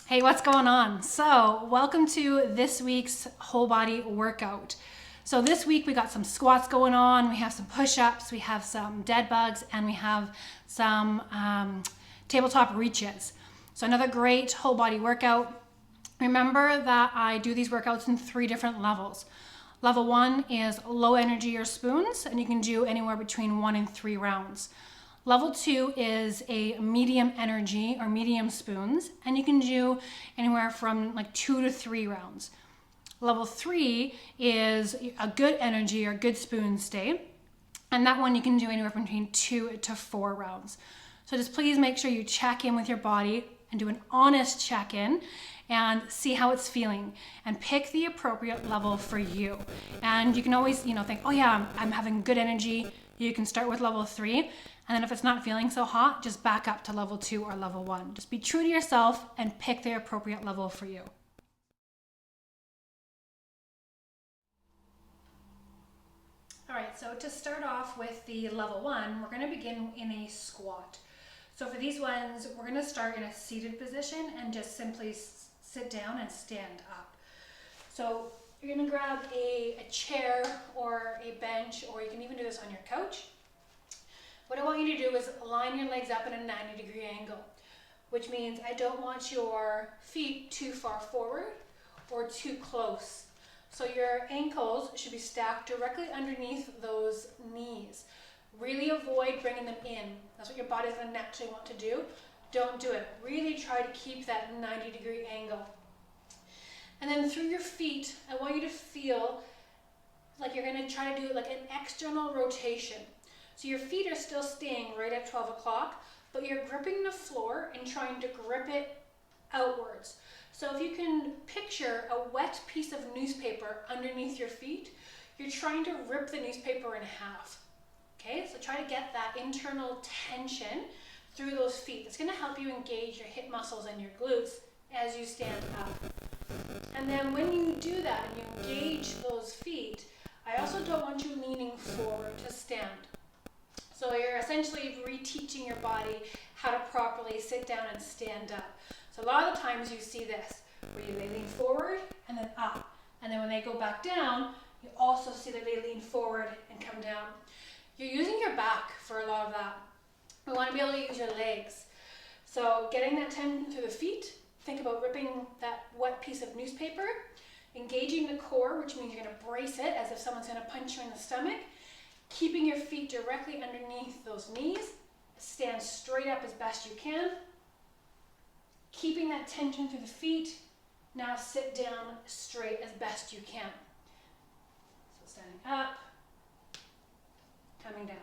Hey, what's going on? So, welcome to this week's whole body workout. So this week we got some squats going on, we have some push-ups, we have some dead bugs, and we have some tabletop reaches. So another great whole body workout. Remember that I do these workouts in 3 different levels. Level 1 is low energy or spoons, and you can do anywhere between 1 and 3 rounds. Level 2 is a medium energy or medium spoons, and you can do anywhere from like 2 to 3 rounds. Level 3 is a good energy or good spoon stay, and that one you can do anywhere from between 2 to 4 rounds. So just please make sure you check in with your body and do an honest check-in and see how it's feeling and pick the appropriate level for you. And you can always, think, oh yeah, I'm having good energy. You can start with level 3, and then if it's not feeling so hot, just back up to level 2 or level 1. Just be true to yourself and pick the appropriate level for you. All right, so to start off with the level 1, we're going to begin in a squat. So for these ones, we're going to start in a seated position and just simply sit down and stand up. So you're going to grab a chair or a bench, or you can even do this on your couch. What I want you to do is line your legs up in a 90-degree angle, which means I don't want your feet too far forward or too close. So your ankles should be stacked directly underneath those knees. Really avoid bringing them in. That's what your body's going to naturally want to do. Don't do it. Really try to keep that 90-degree angle. And then through your feet, I want you to feel like you're going to try to do like an external rotation. So your feet are still staying right at 12 o'clock, but you're gripping the floor and trying to grip it outwards. So if you can picture a wet piece of newspaper underneath your feet, you're trying to rip the newspaper in half. Okay, so try to get that internal tension through those feet. It's going to help you engage your hip muscles and your glutes as you stand up. And then when you do that and you engage those feet, I also don't want you leaning forward to stand. So you're essentially reteaching your body how to properly sit down and stand up. So a lot of the times you see this, where they lean forward and then up. And then when they go back down, you also see that they lean forward and come down. You're using your back for a lot of that. We want to be able to use your legs. So getting that tension through the feet, think about ripping that wet piece of newspaper, engaging the core, which means you're going to brace it as if someone's going to punch you in the stomach, keeping your feet directly underneath those knees, stand straight up as best you can, keeping that tension through the feet. Now sit down straight as best you can. So standing up, coming down.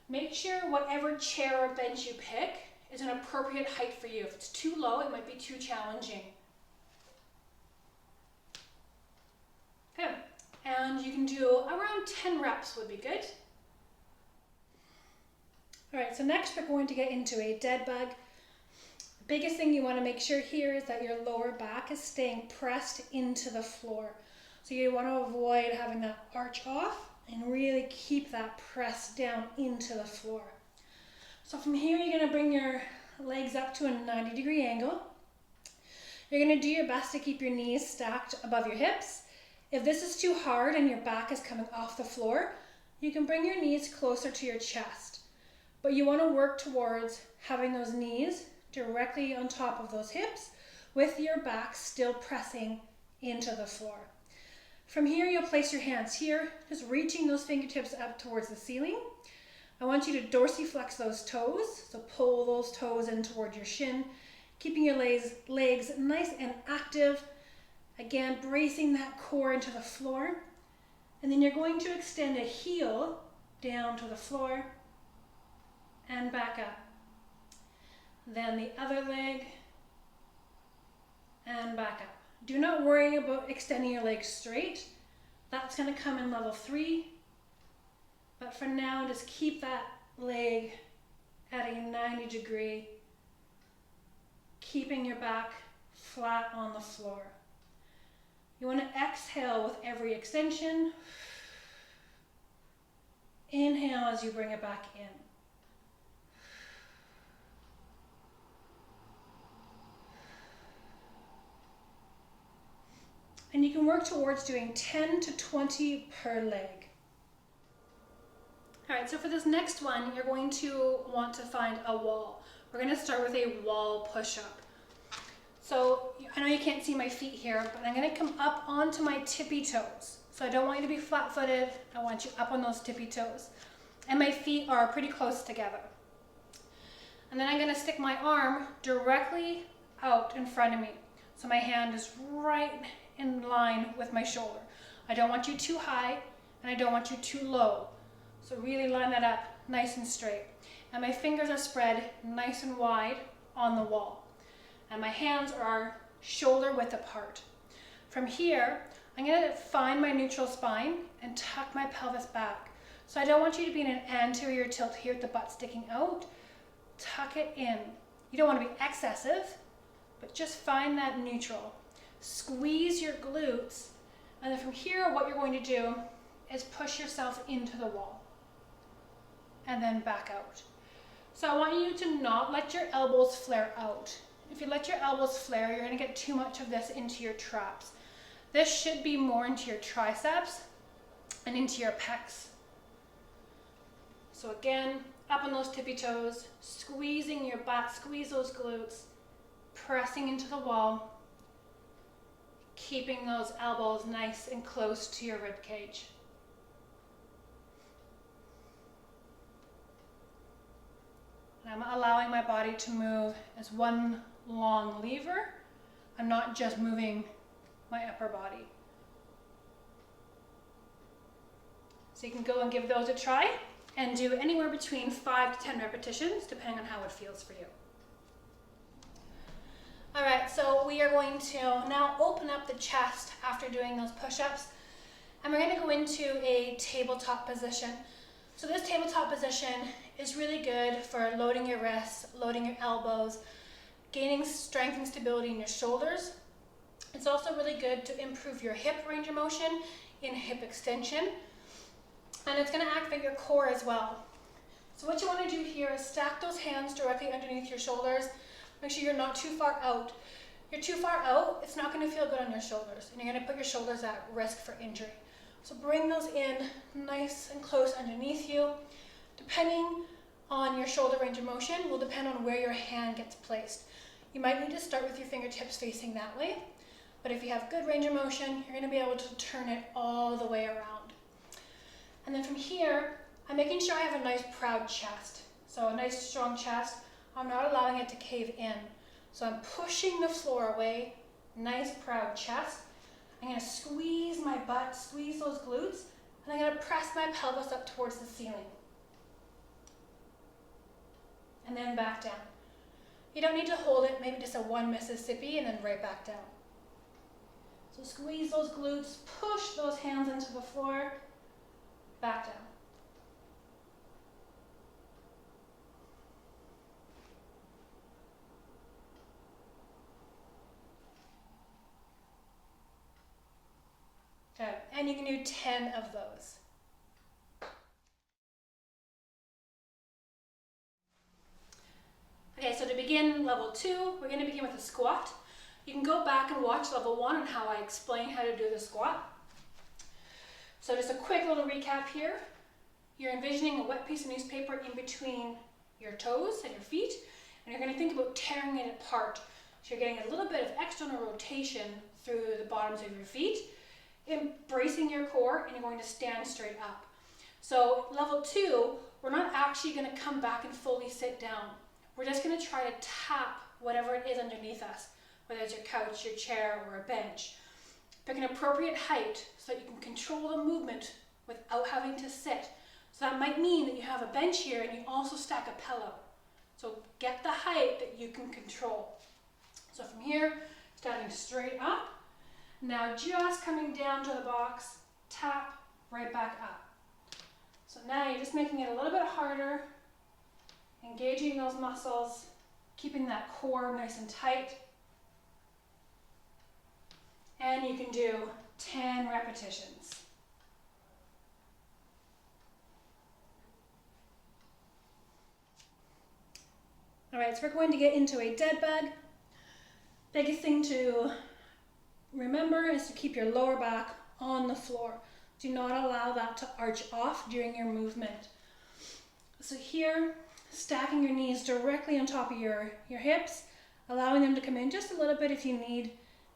Make sure whatever chair or bench you pick is an appropriate height for you. If it's too low, it might be too challenging. Okay, and you can do around 10 reps would be good. All right, so next we're going to get into a dead bug. The biggest thing you want to make sure here is that your lower back is staying pressed into the floor. So you want to avoid having that arch off and really keep that pressed down into the floor. So from here, you're going to bring your legs up to a 90-degree angle. You're going to do your best to keep your knees stacked above your hips. If this is too hard and your back is coming off the floor, you can bring your knees closer to your chest. But you want to work towards having those knees directly on top of those hips with your back still pressing into the floor. From here, you'll place your hands here, just reaching those fingertips up towards the ceiling. I want you to dorsiflex those toes, so pull those toes in toward your shin, keeping your legs nice and active. Again, bracing that core into the floor. And then you're going to extend a heel down to the floor and back up. Then the other leg and back up. Do not worry about extending your legs straight. That's going to come in level 3. But for now, just keep that leg at a 90-degree, keeping your back flat on the floor. You want to exhale with every extension. Inhale as you bring it back in. And you can work towards doing 10 to 20 per leg. All right, so for this next one, you're going to want to find a wall. We're going to start with a wall push-up. So I know you can't see my feet here, but I'm going to come up onto my tippy toes. So I don't want you to be flat-footed. I want you up on those tippy toes. And my feet are pretty close together. And then I'm going to stick my arm directly out in front of me. So my hand is right in line with my shoulder. I don't want you too high and I don't want you too low. So really line that up nice and straight. And my fingers are spread nice and wide on the wall. And my hands are shoulder width apart. From here, I'm going to find my neutral spine and tuck my pelvis back. So I don't want you to be in an anterior tilt here with the butt sticking out. Tuck it in. You don't want to be excessive, but just find that neutral. Squeeze your glutes, and then from here what you're going to do is push yourself into the wall and then back out. So I want you to not let your elbows flare out. If you let your elbows flare, you're going to get too much of this into your traps. This should be more into your triceps and into your pecs. So again, up on those tippy toes, squeezing your butt, squeeze those glutes, pressing into the wall, keeping those elbows nice and close to your rib cage. And I'm allowing my body to move as one long lever. I'm not just moving my upper body. So you can go and give those a try and do anywhere between 5 to 10 repetitions, depending on how it feels for you. All right, so we are going to now open up the chest after doing those push-ups, and we're going to go into a tabletop position. So this tabletop position is really good for loading your wrists, loading your elbows, gaining strength and stability in your shoulders. It's also really good to improve your hip range of motion in hip extension, and it's going to activate your core as well. So what you want to do here is stack those hands directly underneath your shoulders. Make sure you're not too far out. You're too far out, it's not going to feel good on your shoulders, and you're going to put your shoulders at risk for injury. So bring those in nice and close underneath you. Depending on your shoulder range of motion will depend on where your hand gets placed. You might need to start with your fingertips facing that way, but if you have good range of motion, you're going to be able to turn it all the way around. And then from here, I'm making sure I have a nice proud chest. So a nice strong chest. I'm not allowing it to cave in. So I'm pushing the floor away, nice proud chest. I'm going to squeeze my butt, squeeze those glutes, and I'm going to press my pelvis up towards the ceiling. And then back down. You don't need to hold it, maybe just a 1 Mississippi and then right back down. So squeeze those glutes, push those hands into the floor, back down. Okay, and you can do 10 of those. Okay, so to begin level 2, we're going to begin with a squat. You can go back and watch level 1 on how I explain how to do the squat. So just a quick little recap here. You're envisioning a wet piece of newspaper in between your toes and your feet, and you're going to think about tearing it apart. So you're getting a little bit of external rotation through the bottoms of your feet, embracing your core, and you're going to stand straight up. So level 2, we're not actually going to come back and fully sit down. We're just going to try to tap whatever it is underneath us, whether it's your couch, your chair, or a bench. Pick an appropriate height so that you can control the movement without having to sit. So that might mean that you have a bench here and you also stack a pillow. So get the height that you can control. So from here, standing straight up. Now just coming down to the box, tap, right back up. So now you're just making it a little bit harder, engaging those muscles, keeping that core nice and tight. And you can do 10 repetitions. All right, so we're going to get into a dead bug. Biggest thing to remember is to keep your lower back on the floor. Do not allow that to arch off during your movement. So here, stacking your knees directly on top of your hips, allowing them to come in just a little bit if you need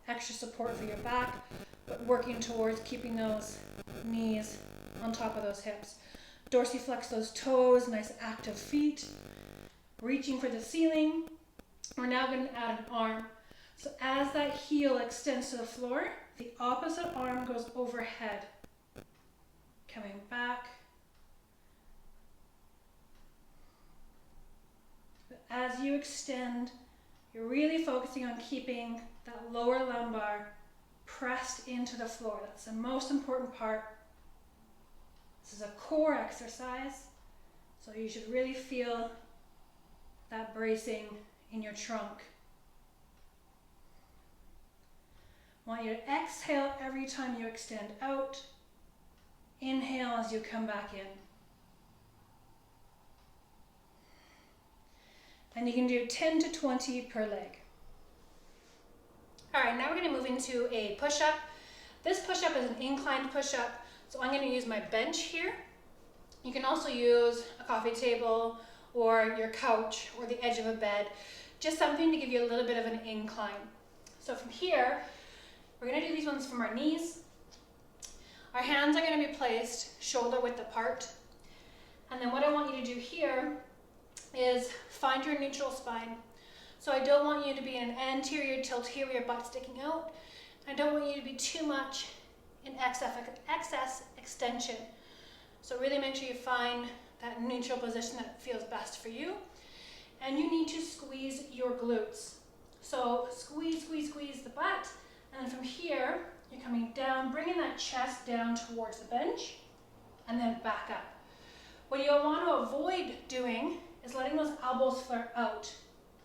extra support for your back, but working towards keeping those knees on top of those hips. Dorsiflex those toes, nice active feet. Reaching for the ceiling. We're now going to add an arm. So as that heel extends to the floor, the opposite arm goes overhead. Coming back. But as you extend, you're really focusing on keeping that lower lumbar pressed into the floor. That's the most important part. This is a core exercise, so you should really feel that bracing in your trunk. I want you to exhale every time you extend out. Inhale as you come back in. And you can do 10 to 20 per leg. All right, now we're going to move into a push-up. This push-up is an inclined push-up, so I'm going to use my bench here. You can also use a coffee table or your couch or the edge of a bed, just something to give you a little bit of an incline. So from here, we're going to do these ones from our knees. Our hands are going to be placed shoulder width apart. And then what I want you to do here is find your neutral spine. So I don't want you to be in an anterior tilt here with your butt sticking out. I don't want you to be too much in excess extension. So really make sure you find that neutral position that feels best for you. And you need to squeeze your glutes. So squeeze, squeeze, squeeze the butt. And then from here, you're coming down, bringing that chest down towards the bench, and then back up. What you want to avoid doing is letting those elbows flare out.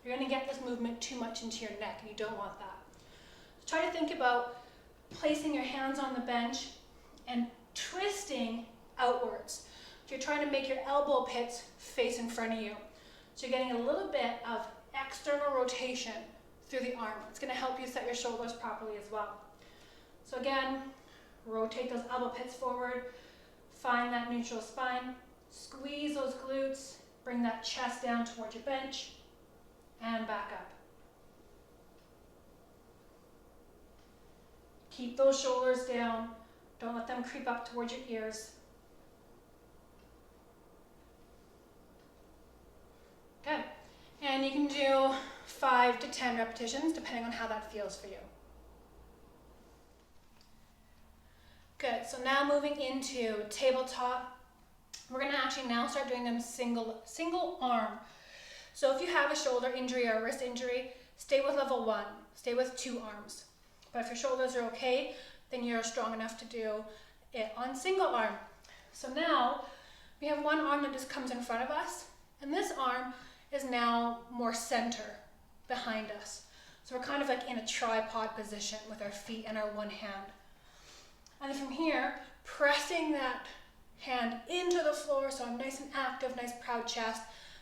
You're going to get this movement too much into your neck, and you don't want that. So try to think about placing your hands on the bench and twisting outwards. So you're trying to make your elbow pits face in front of you. So you're getting a little bit of external rotation through the arm. It's going to help you set your shoulders properly as well. So again, rotate those elbow pits forward, find that neutral spine, squeeze those glutes, bring that chest down towards your bench, and back up. Keep those shoulders down. Don't let them creep up towards your ears. Good. And you can do 5 to 10 repetitions depending on how that feels for you. Good, so now moving into tabletop, we're going to actually now start doing them single arm. So if you have a shoulder injury or a wrist injury, stay with level 1, stay with 2 arms. But if your shoulders are okay, then you're strong enough to do it on single arm. So now we have one arm that just comes in front of us, and this arm is now more center behind us. So we're kind of like in a tripod position with our feet and our one hand. And then from here, pressing that hand into the floor, so I'm nice and active, nice proud chest.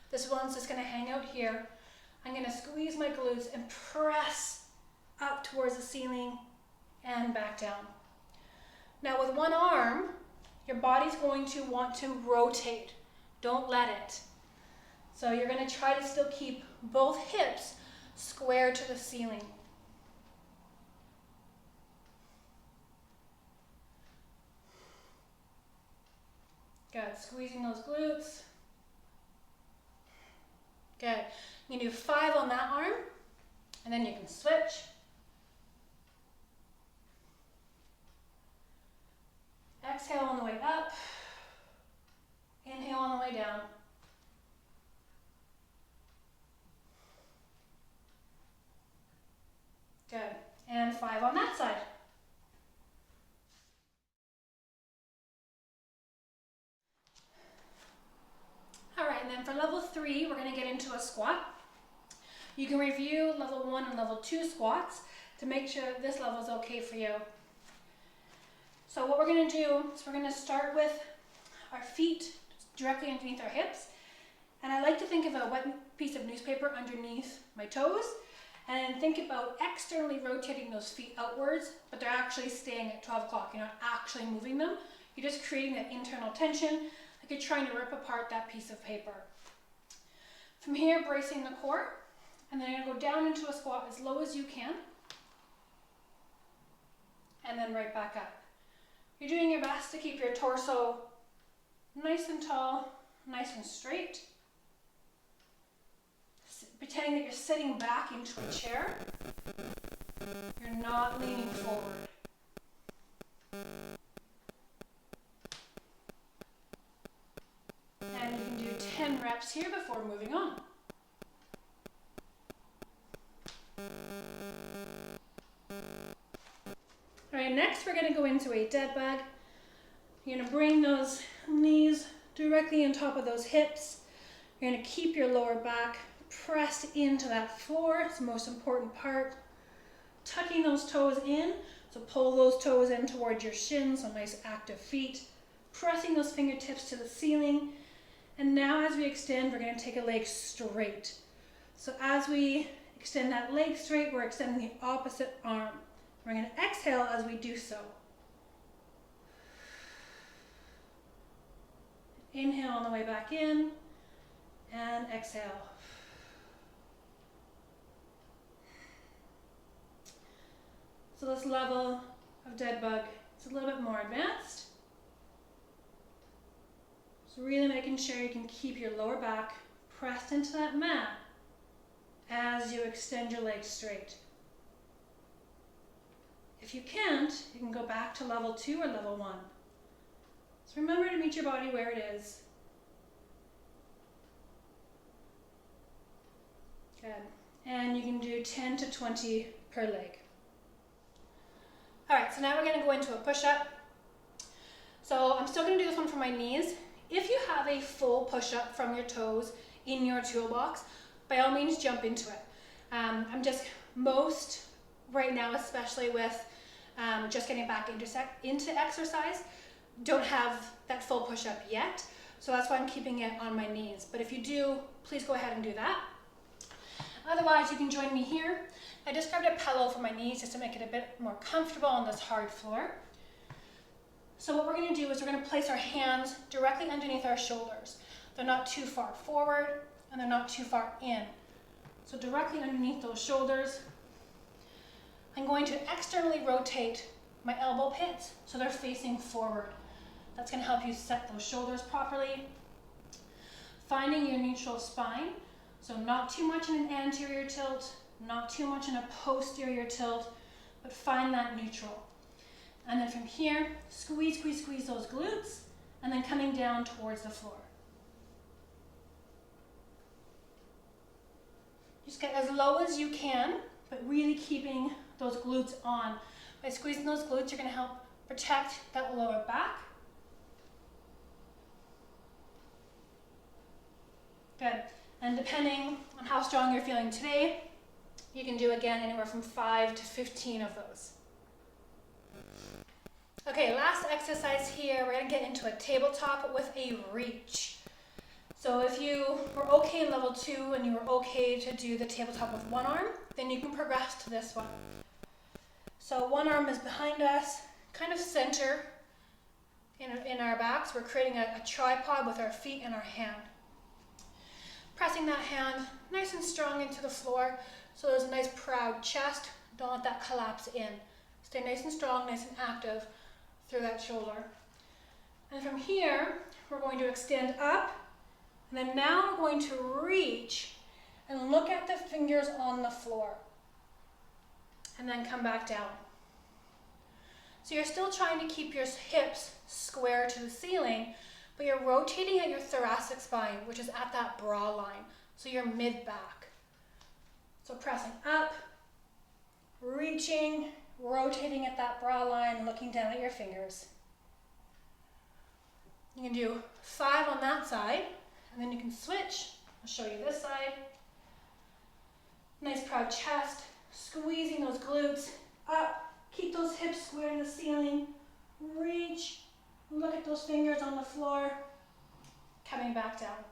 This one's just going to hang out here. I'm going to squeeze my glutes and press up towards the ceiling and back down. Now with one arm, your body's going to want to rotate. Don't let it. So you're going to try to still keep both hips square to the ceiling. Good, squeezing those glutes. Good. You can do 5 on that arm, and then you can switch. Exhale on the way up. Inhale on the way down. Good. And 5 on that side. All right, and then for level 3, we're going to get into a squat. You can review level 1 and level 2 squats to make sure that this level is okay for you. So what we're going to do is we're going to start with our feet directly underneath our hips. And I like to think of a wet piece of newspaper underneath my toes. And then think about externally rotating those feet outwards, but they're actually staying at 12 o'clock. You're not actually moving them. You're just creating that internal tension, like you're trying to rip apart that piece of paper. From here, bracing the core, and then you're gonna go down into a squat as low as you can, and then right back up. You're doing your best to keep your torso nice and tall, nice and straight. Pretending that you're sitting back into a chair. You're not leaning forward. And you can do 10 reps here before moving on. All right, next we're going to go into a dead bug. You're going to bring those knees directly on top of those hips. You're going to keep your lower back pressed into that floor. It's the most important part. Tucking those toes in, so pull those toes in towards your shins, so nice active feet. Pressing those fingertips to the ceiling. And now as we extend, we're going to take a leg straight. So as we extend that leg straight, we're extending the opposite arm. We're going to exhale as we do so. Inhale on the way back in, and exhale. So this level of dead bug is a little bit more advanced. So really making sure you can keep your lower back pressed into that mat as you extend your legs straight. If you can't, you can go back to level 2 or level 1. So remember to meet your body where it is. Good. And you can do 10 to 20 per leg. All right, so now we're going to go into a push-up. So I'm still going to do this one for my knees. If you have a full push-up from your toes in your toolbox, by all means jump into it. I'm just most right now, especially with just getting back into exercise, don't have that full push-up yet. So that's why I'm keeping it on my knees. But if you do, please go ahead and do that. Otherwise, you can join me here. I just grabbed a pillow for my knees just to make it a bit more comfortable on this hard floor. So what we're going to do is we're going to place our hands directly underneath our shoulders. They're not too far forward and they're not too far in. So directly underneath those shoulders, I'm going to externally rotate my elbow pits so they're facing forward. That's going to help you set those shoulders properly. Finding your neutral spine, so not too much in an anterior tilt, not too much in a posterior tilt, but find that neutral. And then from here, squeeze, squeeze, squeeze those glutes, and then coming down towards the floor. Just get as low as you can, but really keeping those glutes on. By squeezing those glutes, you're going to help protect that lower back. Good. And depending on how strong you're feeling today, you can do again anywhere from 5 to 15 of those. Okay, last exercise here, we're going to get into a tabletop with a reach. So if you were okay in level 2 and you were okay to do the tabletop with one arm, then you can progress to this one. So one arm is behind us, kind of center in our backs. We're creating a tripod with our feet and our hand. Pressing that hand nice and strong into the floor so there's a nice proud chest. Don't let that collapse in. Stay nice and strong, nice and active through that shoulder. And from here, we're going to extend up, and then now we're going to reach and look at the fingers on the floor, and then come back down. So you're still trying to keep your hips square to the ceiling, but you're rotating at your thoracic spine, which is at that bra line, so you're mid-back. So pressing up, reaching, rotating at that bra line, looking down at your fingers. You can do 5 on that side, and then you can switch. I'll show you this side. Nice proud chest, squeezing those glutes up, keep those hips square in the ceiling, reach, look at those fingers on the floor, coming back down.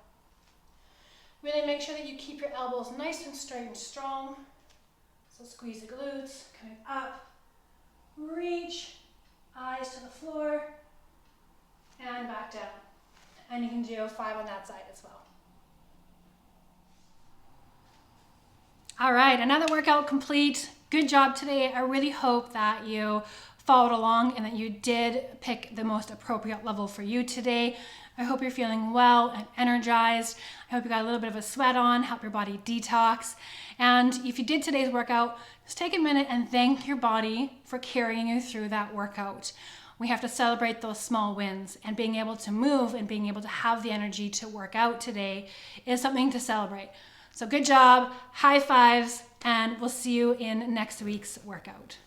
Really make sure that you keep your elbows nice and straight and strong. So squeeze the glutes, coming up, reach, eyes to the floor, and back down. And you can do 5 on that side as well. All right, another workout complete. Good job today. I really hope that you followed along and that you did pick the most appropriate level for you today. I hope you're feeling well and energized. I hope you got a little bit of a sweat on, help your body detox. And if you did today's workout, just take a minute and thank your body for carrying you through that workout. We have to celebrate those small wins, and being able to move and being able to have the energy to work out today is something to celebrate. So good job, high fives, and we'll see you in next week's workout.